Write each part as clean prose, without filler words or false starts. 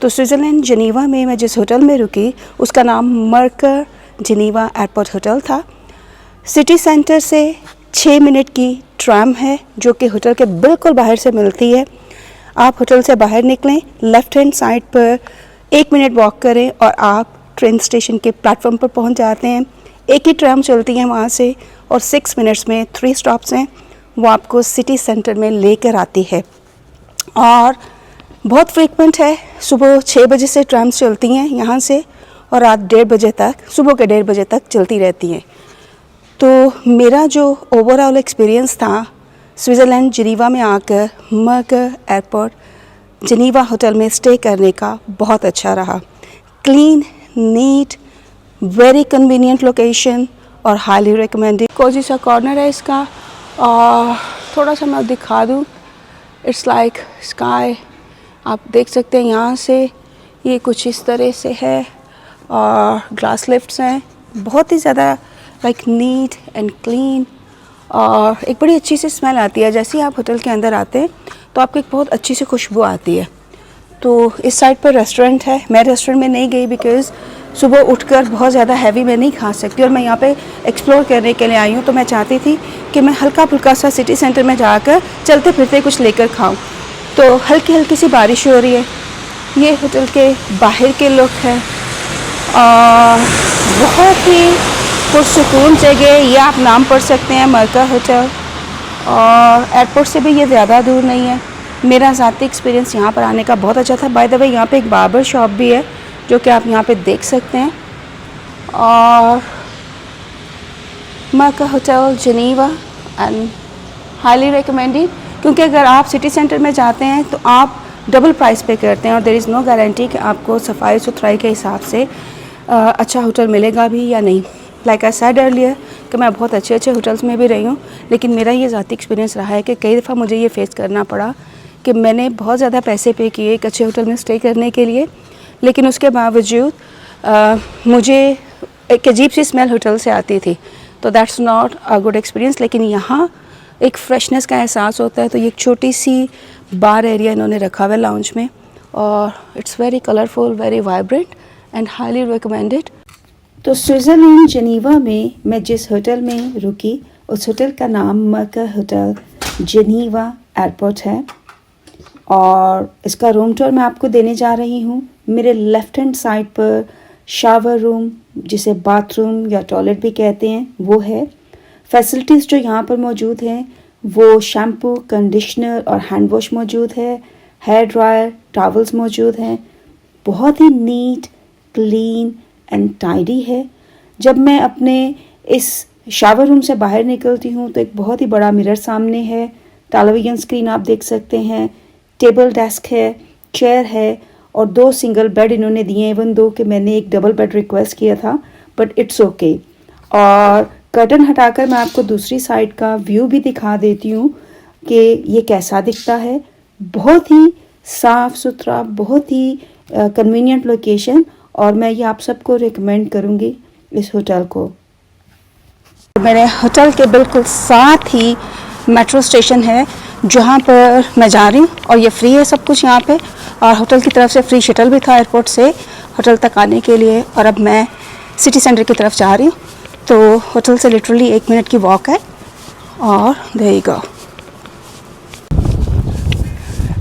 तो Switzerland Geneva में मैं जिस होटल में रुकी उसका नाम मर्कर जिनेवा एयरपोर्ट होटल था। सिटी सेंटर से 6 मिनट की ट्राम है जो कि होटल के बिल्कुल बाहर से मिलती है। आप होटल से बाहर निकलें, लेफ़्ट हैंड साइड पर 1 मिनट वॉक करें और आप ट्रेन स्टेशन के प्लेटफॉर्म पर पहुंच जाते हैं। एक ही ट्राम चलती है वहां से और 6 मिनट्स में 3 स्टॉप्स हैं, वो आपको सिटी सेंटर में लेकर आती है। और बहुत फ्रीक्वेंट है, सुबह 6 बजे से ट्राम्स चलती हैं यहाँ से और रात 1:30 बजे तक, सुबह के 1:30 बजे तक चलती रहती हैं। तो मेरा जो ओवरऑल एक्सपीरियंस था स्विट्ज़रलैंड जिनेवा में आकर मर्कर एयरपोर्ट जिनेवा होटल में स्टे करने का बहुत अच्छा रहा। Clean, neat, very convenient location और हाईली रिकमेंडेड। कोजी सा कॉर्नर है इसका और थोड़ा सा मैं दिखा दूँ, इट्स लाइक स्काई, आप देख सकते हैं यहाँ से ये कुछ इस तरह से है और ग्लास लिफ्ट्स हैं, बहुत ही ज़्यादा लाइक नीट एंड क्लीन और एक बड़ी अच्छी सी स्मेल आती है। जैसे ही आप होटल के अंदर आते हैं तो आपको एक बहुत अच्छी सी खुशबू आती है। तो इस साइड पर रेस्टोरेंट है, मैं रेस्टोरेंट में नहीं गई बिकॉज़ सुबह उठकर बहुत ज़्यादा हैवी मैं नहीं खा सकती और मैं यहाँ पे एक्सप्लोर करने के लिए आई हूँ। तो मैं चाहती थी कि मैं हल्का फुल्का सा सिटी सेंटर में जाकर चलते फिरते कुछ लेकर खाऊं। तो हल्की हल्की सी बारिश हो रही है। ये होटल के बाहर के लुक है और बहुत ही पुरसुकून जगह, ये आप नाम पढ़ सकते हैं मर्कर होटल, और एयरपोर्ट से भी ये ज़्यादा दूर नहीं है। मेरा ज़ाती एक्सपीरियंस यहाँ पर आने का बहुत अच्छा था। बाय द वे यहाँ पे एक बार्बर शॉप भी है जो कि आप यहाँ पे देख सकते हैं। और Mercer hotel Geneva and highly recommended, क्योंकि अगर आप सिटी सेंटर में जाते हैं तो आप डबल प्राइस पे करते हैं और देयर इज़ नो गारंटी कि आपको सफाई सुथराई के हिसाब से अच्छा होटल मिलेगा भी या नहीं। लाइक आई सेड अर्लियर कि मैं बहुत अच्छे अच्छे होटल्स में भी रही हूँ, लेकिन मेरा ये ज़ाती एक्सपीरियंस रहा है कि कई दफ़ा मुझे ये फेस करना पड़ा कि मैंने बहुत ज़्यादा पैसे पे किए एक अच्छे होटल में स्टे करने के लिए, लेकिन उसके बावजूद मुझे एक अजीब सी स्मेल होटल से आती थी। तो that's not a good experience. लेकिन यहाँ एक फ्रेशनेस का एहसास होता है। तो ये एक छोटी सी बार एरिया इन्होंने रखा हुआ है लाउंज में और it's very colourful, very vibrant and highly recommended. तो स्विट्ज़रलैंड जिनेवा में मैं जिस होटल में रुकी उस होटल का नाम मर्कर होटल जिनेवा एयरपोर्ट है और इसका रूम टूर मैं आपको देने जा रही हूँ। मेरे लेफ़्ट हैंड साइड पर शावर रूम, जिसे बाथरूम या टॉयलेट भी कहते हैं, वो है। फैसिलिटीज़ जो यहाँ पर मौजूद हैं वो शैम्पू, कंडीशनर और हैंड वॉश मौजूद है। हेयर ड्रायर, टॉवल्स मौजूद हैं। बहुत ही नीट, क्लीन एंड टाइडी है। जब मैं अपने इस शावर रूम से बाहर निकलती हूँ तो एक बहुत ही बड़ा मिरर सामने है। टेलीविज़न स्क्रीन आप देख सकते हैं, टेबल डेस्क है, चेयर है और 2 सिंगल बेड इन्होंने दिए, इवन दो कि मैंने एक डबल बेड रिक्वेस्ट किया था, बट इट्स ओके। और कर्टन हटाकर मैं आपको दूसरी साइड का व्यू भी दिखा देती हूँ कि ये कैसा दिखता है। बहुत ही साफ़ सुथरा, बहुत ही कन्वीनियंट लोकेशन और मैं ये आप सबको रिकमेंड करूँगी इस होटल को। मेरे होटल के बिल्कुल साथ ही मेट्रो स्टेशन है जहाँ पर मैं जा रही हूँ और ये फ्री है सब कुछ यहाँ पे, और होटल की तरफ से फ्री शटल भी था एयरपोर्ट से होटल तक आने के लिए। और अब मैं सिटी सेंटर की तरफ जा रही हूँ। तो होटल से लिटरली 1 मिनट की वॉक है और देयर यू गो।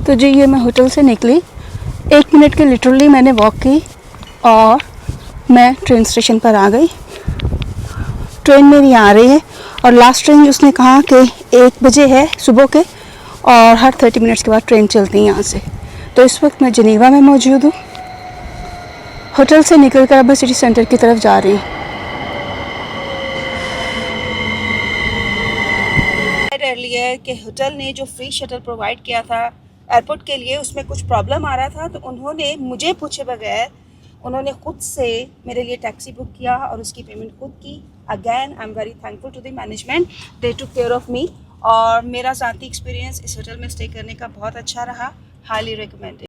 तो जी ये मैं होटल से निकली, 1 मिनट की लिटरली मैंने वॉक की और मैं ट्रेन स्टेशन पर आ गई। ट्रेन मेरी आ रही है और लास्ट ट्रेन उसने कहा कि 1 बजे है सुबह के और हर 30 मिनट्स के बाद ट्रेन चलती है यहाँ से। तो इस वक्त मैं जिनेवा में मौजूद हूँ। होटल से निकलकर अब मैं सिटी सेंटर की तरफ जा रही हूँ। अर्लियर के होटल ने जो फ्री शटल प्रोवाइड किया था एयरपोर्ट के लिए, उसमें कुछ प्रॉब्लम आ रहा था तो उन्होंने मुझे पूछे बगैर उन्होंने खुद से मेरे लिए टैक्सी बुक किया और उसकी पेमेंट खुद की। Again I am very thankful to the management, they took care of me. और मेरा ज़ाती एक्सपीरियंस इस होटल में स्टे करने का बहुत अच्छा रहा, हाईली रिकमेंडेड।